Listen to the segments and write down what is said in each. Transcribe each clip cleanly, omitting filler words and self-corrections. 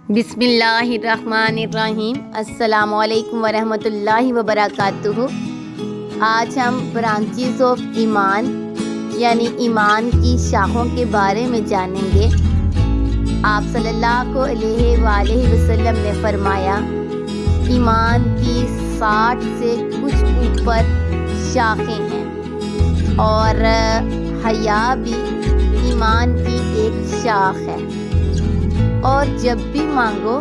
بسم اللہ الرحمن الرحیم۔ السلام علیکم ورحمۃ اللہ وبرکاتہ۔ آج ہم برانچز آف ایمان یعنی ایمان کی شاخوں کے بارے میں جانیں گے۔ آپ صلی اللہ علیہ وآلہ وسلم نے فرمایا، ایمان کی 60 سے کچھ اوپر شاخیں ہیں اور حیا بھی ایمان کی ایک شاخ ہے۔ اور جب بھی مانگو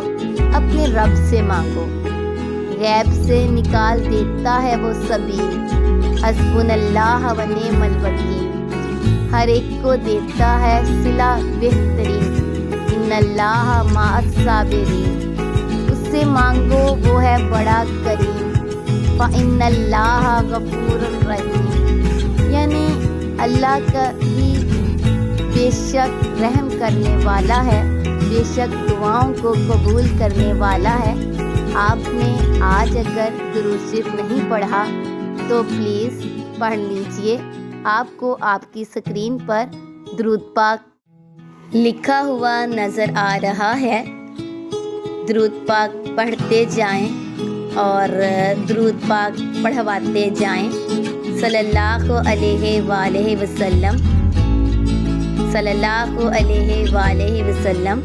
اپنے رب سے مانگو، غیب سے نکال دیتا ہے وہ سبیل، حسبنا اللہ و نعم الوکیل، ہر ایک کو دیتا ہے صلہ بہترین، ان اللہ مع الصابرین، اس سے مانگو وہ ہے بڑا کریم، فإن اللہ غفور رحیم، یعنی اللہ کا ہی بے شک رحم کرنے والا ہے، بے شک دعاؤں کو قبول کرنے والا ہے۔ آپ نے آج اگر درود شریف نہیں پڑھا تو پلیز پڑھ لیجئے۔ آپ کو آپ کی اسکرین پر درود پاک لکھا ہوا نظر آ رہا ہے۔ درود پاک پڑھتے جائیں اور درود پاک پڑھواتے جائیں۔ صلی اللہ علیہ وآلہ وسلم، صلی اللہ علیہ وآلہ وسلم۔